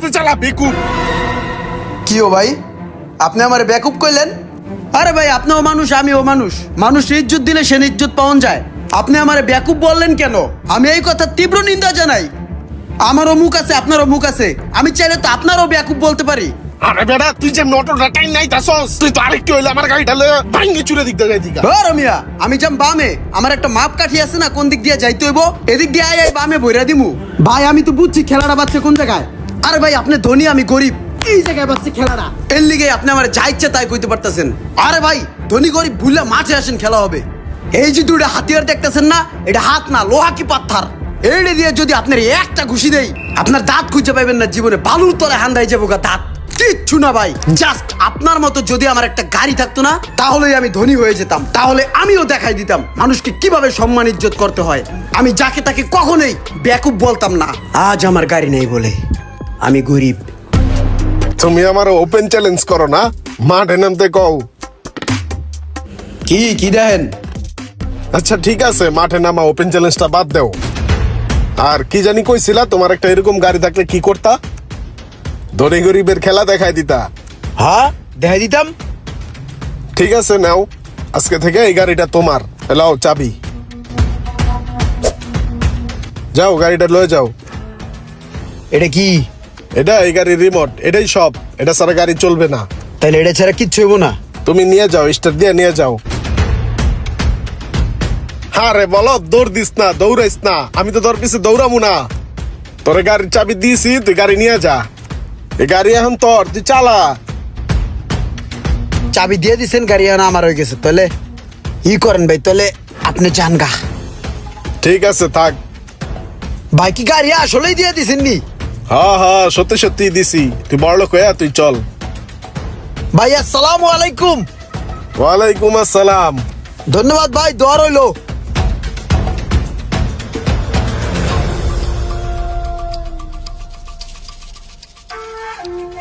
করে চালা বেকুব। কি ও ভাই, আপনি আমার বেকুব কইলেন? আরে ভাই, আপনিও মানুষ আমিও মানুষ, মানুষ ইজ্জত দিলে সে ইজ্জত পাওয়া যায়। আপনি আমার বেকুব বললেন কেন? আমি এই কথা তীব্র নিন্দা জানাই। আমারও মুখ আছে, আপনারও মুখ আছে, আমি চাইলে তো আপনারও বেকুব বলতে পারি। আরে বেটা, তুই যে নটরটা টাইম নাই তাছস, তুই তো আরেকটু হইলে আমার গাড়িটা লয়ে ভাঙ্গে চুরে দিক দিয়ে দিকা। রমিয়া, আমি যাম বামে, আমার একটা মাপ কাঠি আছে না, কোন দিক দিয়ে যাইতে হইব, এদিক দিয়ে আই বামে বইরা দিমু। ভাই আমি তো বুঝছি খেলাটা বাচ্চা কোন জায়গায়। আরে ভাই, আপনি ধনী আমি গরিব, এই জায়গায় বাচ্চা খেলাটা, এর লিগে আপনি আমার যা ইচ্ছা তাই কইতে পারতেছেন। আরে ভাই, ধনী গরিব ভুললে মাঠে আসেন, খেলা হবে। এই যে দুইটা হাতিয়ার দেখতেছেন না, এটা হাত না, লোহা কি পাথর। এইটা দিয়ে যদি আপনার একটা ঘুষি দেই, আপনার দাঁত খুঁজে পাইবেন না জীবনে, বালুর তলে হান্দাই যাবো গা দাঁত। কিচ্ছু না ভাই, জাস্ট আপনার মতো যদি আমার একটা গাড়ি থাকতো না, তাহলেই আমি ধনী হয়ে যেতাম। তাহলে আমিও দেখাই দিতাম মানুষকে কিভাবে সম্মান ইজ্জত করতে হয়। আমি যাকে তাকে কখনোই বেকুব বলতাম না। আজ আমার গাড়ি নেই বলে আমি গরিব। তুমি আমার ওপেন চ্যালেঞ্জ করো না, মাঠে নামতে কও। কি দেখেন? আচ্ছা ঠিক আছে, মাঠে নামা, ওপেন চ্যালেঞ্জটা বাদ দেও। আর কি জানি কইছিলা, তোমার একটা এরকম গাড়ি থাকলে কি করতা? ধনী গরিবের খেলা দেখাই দিতা। হ্যাঁ, দেখাই দিতাম। ঠিক আছে, নাও, আজকে থেকে এই গাড়িটা তোমার। লাও চাবি, যাও গাড়িটা লয়ে যাও। এটা কি? এটা এই গাড়ির রিমোট, এটাই সব। এটা ছাড়া গাড়ি চলবে না। তাহলে এটা ছাড়া কিচ্ছু হইব না? তুমি নিয়ে যাও, স্টার্ট দিয়ে নিয়ে যাও। হ্যাঁ রে, বলো, দৌড় দিস না, দৌড়াইস না। আমি তো তোর পিছে দৌড়াবো না। তোরে গাড়ির চাবি দিয়েছি, তুই গাড়ি নিয়ে যা। এই গাড়ি এখন তোর, তুই চালা। চাবি দিয়ে দিছেন, গাড়ি আনা আমার হয়ে গেছে। তাহলে ই করেন ভাই, তাহলে আপনি যান গা। ঠিক আছে, থাক। ভাই কি গাড়ি আসলেই দিয়ে দিছেন নি? হ্যাঁ হ্যাঁ, সত্যি সত্যি দিছি। তুই বড়লোক হয়ে তুই চল। ভাই আসসালামু আলাইকুম। ওয়ালাইকুম আসসালাম। ধন্যবাদ ভাই, দোয়া রইলো।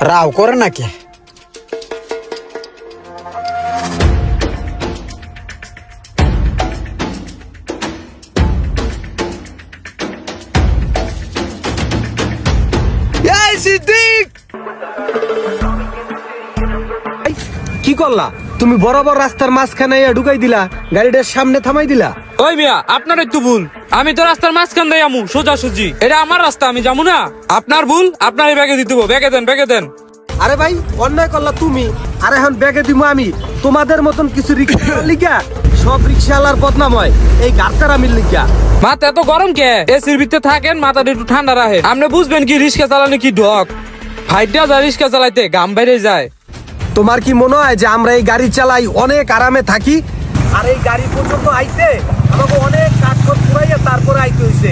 রাও করে নাকি? কি করলা তুমি? বরাবর রাস্তার মাঝখানে ঢুকাই দিলা, গাড়িটার সামনে থামাই দিলা। ওই মিয়া, আপনার একটু ভুল। আমি তো রাস্তার মাঝখান দিয়ে আমু সোজা সুজি, এটা আমার রাস্তা, আমি যাবো না। আপনার ভুল, আপনার ব্যাগে দিতে হবে। ব্যাগে দেন। আরে ভাই, অন্যায় করলা তুমি, আর এখন ব্যাগে দিব আমি। তোমাদের মতন কিছু রিক্সা লিখা সব রিক্সাওয়ালার বদনাম হয় এই গাড়টার আমি লিখা। মাথা এত গরম কে? এসির ভিতরে থাকেন, মাথাটা একটু ঠান্ডা রাখেন। আপনি বুঝবেন কি রিক্সা চালানো কি ঢক। ফাইটটা যায় রিক্সা চালাইতে, গাম বাইরে যায়। তোমার কি মনে হয় যে আমরা এই গাড়ি চালাই অনেক আরামে থাকি? আর এই গাড়ি পর্যন্ত আইতে আমাকে অনেক কাঠখড় পুরাইয়া তারপরে আইতে হইছে।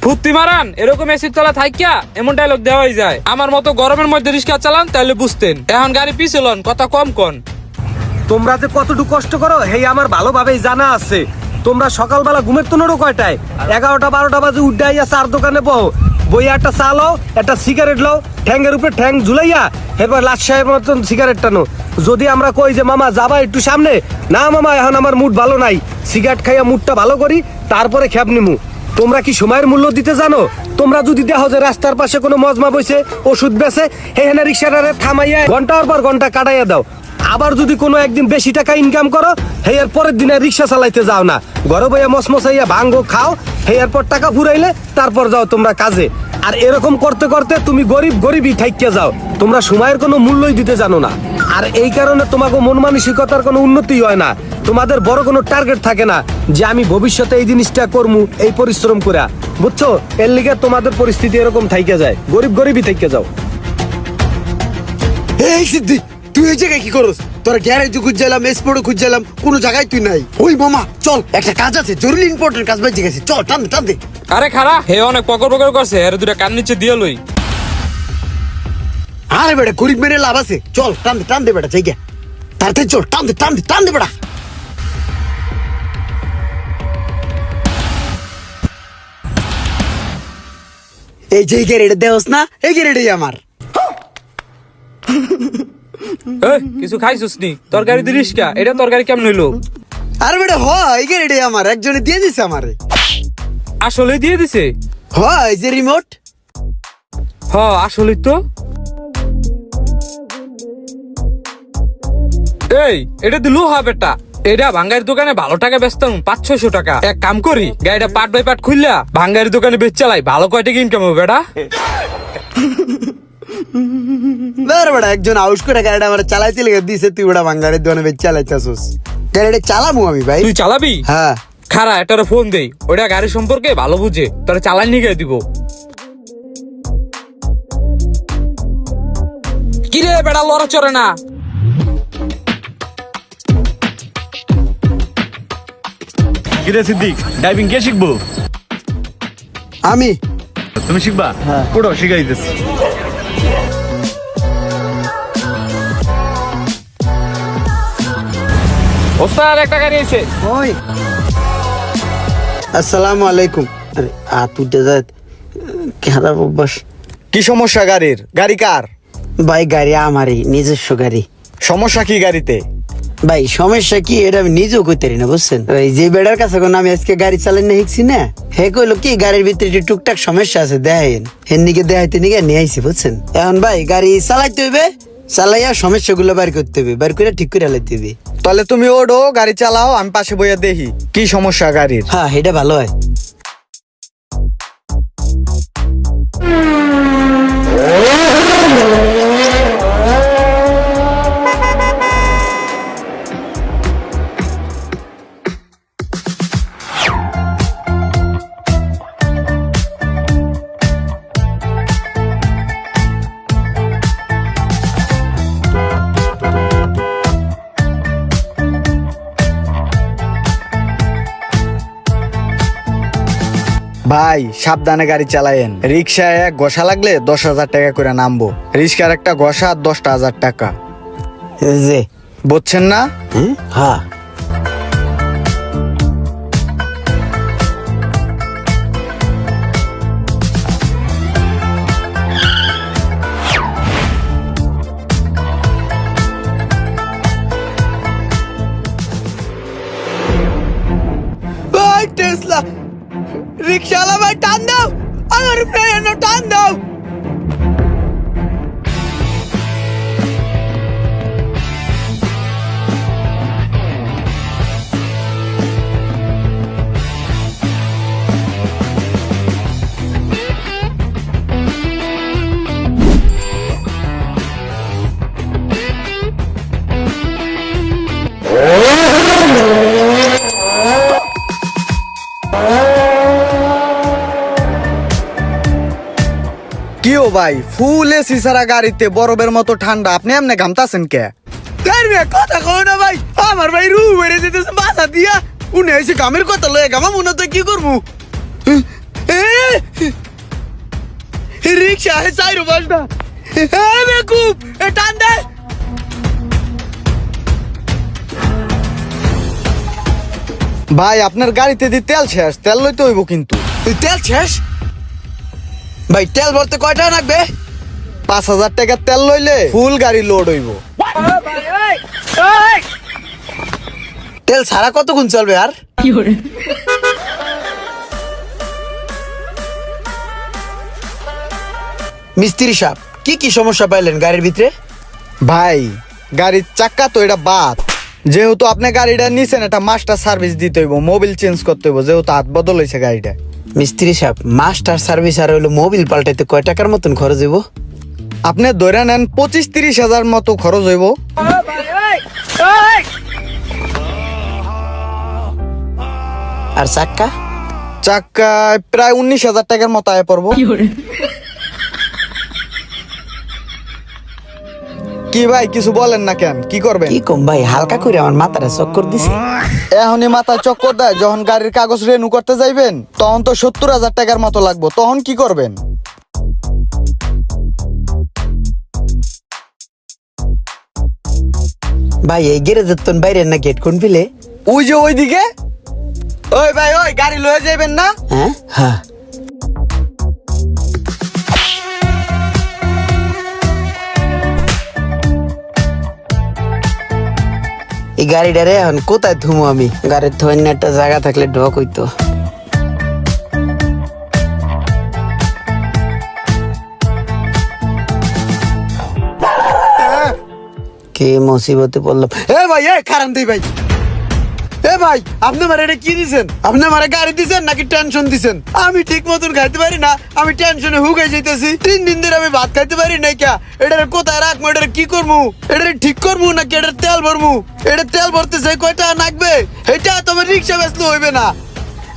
ফুর্তি মারান, এরকম এসির তলা থাইকা এমন ডায়লগ দেওয়াই যায়। আমার মতো গরমের মধ্যে রিক্সা চালান, তাহলে বুঝতেন। এখন গাড়ি পিছলন, কথা কম কন। তোমরা যে কতটুকু কষ্ট করো হেই আমার ভালোভাবেই জানা আছে। তোমরা সকালবেলা ঘুমের তো নড়ো কয়টায়? 11টা-12টা বাজে উঠে আইয়া চার দোকানে বও, বইয়া একটা চা লও, একটা সিগারেট লও, ঠ্যাঙ্গের উপরে ঠ্যাং ঝুলাইয়া এরপর লাশ সাহেবের মতন সিগারেট টানো। যদি আমরা কই যে মামা যাবা একটু সামনে, না মামা এখন আমার মুড ভালো নাই, সিগারেট খাইয়া মুডটা ভালো করি তারপরে খ্যাপ নিমু। তোমরা কি সময়ের মূল্য দিতে জানো? তোমরা যদি দেখো যে রাস্তার পাশে কোনো মজমা বইছে, ওষুধ বেছে, এখানে রিক্সাটারে থামাইয়া ঘন্টার পর ঘন্টা কাটাইয়া দাও। আবার যদি কোনো একদিন বেশি টাকা ইনকাম করো, হেয়ার পরের দিনে রিক্সা চালাইতে যাও না, ঘরে বইয়া মসমসাইয়া ভাঙ্গো খাও, হেয়ার পর টাকা ফুরাইলে তারপর যাও তোমরা কাজে। আর এরকম করতে করতে তুমি গরিবই থাইকে যাও। তোমরা সময়ের কোনো মূল্যই দিতে জানো না, আর এই কারণে তোমাকে মন মানসিকতার কোনো উন্নতি হয় না। তোমাদের বড় কোনো টার্গেট থাকে না যে আমি ভবিষ্যতে এই জিনিসটা করবো, এই পরিশ্রম করে, বুঝছো? এর লিগে তোমাদের পরিস্থিতি এরকম থাইকে যায়, গরিবই থাইকে যাও। এই সিদ্ধি, তুই এই জায়গায় কি করস? তোর গ্যারেজও খুঁজছিলাম, এক্সপোর্টও খুঁজছিলাম, কোনো জায়গায় তুই নাই। ওই মামা চল, একটা কাজ আছে, জরুরি ইম্পর্টেন্ট কাজ বেঁচে গেছে, চল টান দে। আরে খারা, হে অনেক পকর করছে, এর দুটা কান নিচে দিয়ে লই। আরে বেটা, গরিব মেরে লাভ আছে, চল টান দে বেটা, জায়গা তাড়াতাড়ি চল, টান দে বেটা। এই যে গ্যারেডে দেওস না, এই গ্যারেডেই আমার। কিছু খাইছিস নি? তরকারি দি রিস্কা, এটা তরকারি কেমন হইলো? আরে বেটা এই গ্যারেডে আমার, একজনে দিয়ে দিছে আমারে। আসলে দিয়ে দিছে? এই যে রিমোট। আসলে তো এই এটা দিলু বেটা, এটা ভাঙ্গারির দোকানে ভালো টাকা বেচতাম 500-600 টাকা। এক কাম করি, গাড়িটা পার্ট বাই পার্ট খুললা ভাঙ্গারির দোকানে বেচ চালাই, ভালো কয় টাকা ইনকাম হবে বেটা। বেটা একজন আউস করে গাড়িটা আমার চালাইতে লেগে দিছে, তুই ওটা ভাঙ্গারের দোকানে বেচ চালাইতেছিস। গাড়িটা চালামু আমি ভাই। তুই চালাবি? হ্যাঁ। খারা এটার ফোন দেই, ওটা গাড়ি সম্পর্কে ভালো বুঝে, তোরা চালাই নিয়ে গিয়ে দিব। কিরে বেটা লড়া চড়ে না? কিরে সিদ্দিক, ড্রাইভিং কে শিখবো? আমি। তুমি শিখবা? হ্যাঁ। পুরো শিখাই দিতেছি। ওস্তাদ একটা গাড়ি আছে। ওই আসসালামু আলাইকুম। আরে তুই যা খারাপ অভ্যাস। কি সমস্যা গাড়ির? গাড়ি কার? ভাই গাড়ি আমারই, নিজস্ব গাড়ি। সমস্যা কি গাড়িতে? ভাই সমস্যা কি এটা আমি নিজেও কইতে পারি না, বুঝছেন? ওই যে বেড়ার কাছে কোন আমি আজকে গাড়ি চালাই না শিখছি না, হে কইলো কি গাড়ির ভিতরে একটু টুকটাক সমস্যা আছে দেখেন, হেন নিকে দেখাইতে নিকে নিয়ে আইছি, বুঝছেন? এখন ভাই গাড়ি চালাইতে হইবে, চালাইয়া সমস্যাগুলো বের করতে হবে, বের করে ঠিক করে আলাইতে হবে। তাহলে তুমি ওডো গাড়ি চালাও, আমি পাশে বইয়া দেখি কি সমস্যা গাড়ির। হ্যাঁ এটা ভালো হয়। ভাই সাবধানে গাড়ি চালায়েন, রিক্সায় এক ঘষা লাগলে 10,000 টাকা করে নামবো, রিক্সার একটা ঘষা 10,000 টাকা, এই যে বুঝছেন না? হ্যাঁ টেসলা রিক্সাওয়ালা ভাই টান দাও, আমার উপরে টান দাও। কি ও ভাই, ফুল এসি সারা গাড়িতে বরফের মতো ঠান্ডা, আপনি এমনি ঘামতাছেন কে? কথা কও না ভাই, আমার ভাই রু বেড়ে যেতেছে বাসা দিয়া, উনি এসে গামের কথা লয়ে গামা মনে তো কি করবো? রিক্সা হে চাইরো বাসটা, বেকুব টান দে। ভাই আপনার গাড়িতে দি তেল শেষ, তেল লইতে হইব কিন্তু। তেল শেষ? ভাই তেল ভরতে কয় টাকা লাগবে? 5,000 টাকার তেল লইলে ফুল গাড়ি লোড হইব। তেল সারা কতক্ষণ চলবে আর? মিস্ত্রি সাহেব কি কি সমস্যা পাইলেন গাড়ির ভিতরে? ভাই গাড়ির চাক্কা তো এটা বাদ, যেহেতু আপনি গাড়িটা নিছেন এটা মাস্টার সার্ভিস দিতে হইব, মোবিল চেঞ্জ করতে হইব, যেহেতু হাত বদল হয়েছে গাড়িটা। মিস্ত্রি সাহেব মাস্টার সার্ভিস আর হইলো মোবিল পাল্টাইতে কয় টাকার মতন খরচ হইব? আপনি ধরে নেন 25-30 হাজার মতো খরচ হইব। আর চাক্কা? চাক্কায় প্রায় 19,000 টাকার মতো আয় পড়বো। কি ভাই কিছু বলেন না কেন, কি করবেন? কি কম ভাই, হালকা করে আমার মাথাটা চক্কর দিছে। এখনই মাথায় চক্কর দেয়, যখন গাড়ির কাগজ রেনু করতে যাইবেন তখন তো 70,000 টাকার মতো লাগবে, তখন কি করবেন? ভাই এই গ্যারেজের তো বাইরে না গেট কোন ফিলে? ওই যে ওইদিকে। ওই ভাই ওই গাড়ি লয়ে যাইবেন না? হ্যাঁ হ্যাঁ। এই গাড়িটারে এখন কোথায় থুমু আমি? গাড়ির থইনে একটা জায়গা থাকলে ঢক হইতো। কে মুসিবতে পড়লাম। এ ভাই এ কারণ দেই ভাই। এ ভাই আপনি আমার এটা কি দিছেন? আপনি আমার গাড়ি দিছেন নাকি টেনশন দিছেন? আমি ঠিক মতন খাইতে পারি না, আমি টেনশনে হুগাই যাইতেছি। 3 দিন ধরে আমি ভাত খাইতে পারি নাই কা। এটারে কোথায় রাখবো? এটারে কি করবো? এটারে ঠিক করবো নাকি এটার তেল ভরবো? এটা তেল ভরতে যাই কয়টা লাগবে? এটা তোমার রিক্সা বেচলে হইবে না।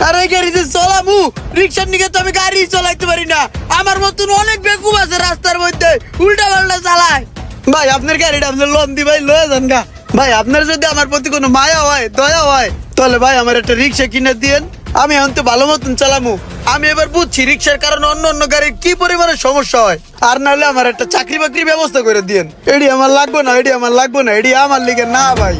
আর এই গাড়িতে চলামু, রিক্সার নিকে তো আমি গাড়ি চালাইতে পারি না। আমার মতন অনেক বেকুব আছে রাস্তার মধ্যে, উল্টা পাল্টা চালায়। ভাই আপনার গাড়িটা আপনার লোন দি ভাই, লয়ে যান গা। ভাই আপনার যদি আমার প্রতি কোনো মায়া হয়, দয়া হয়, তাহলে ভাই আমার একটা রিক্সা কিনে দিয়েন। আমি এখন তো ভালো মতন চালামু। আমি এবার বুঝছি রিক্সার কারণে অন্য অন্য গাড়ির কি পরিমাণের সমস্যা হয়। আর নাহলে আমার একটা চাকরি বাকরি ব্যবস্থা করে দিয়েন। এডি আমার লাগবে না, এডি আমার লাগবে না, এডি আমার লিগে না ভাই।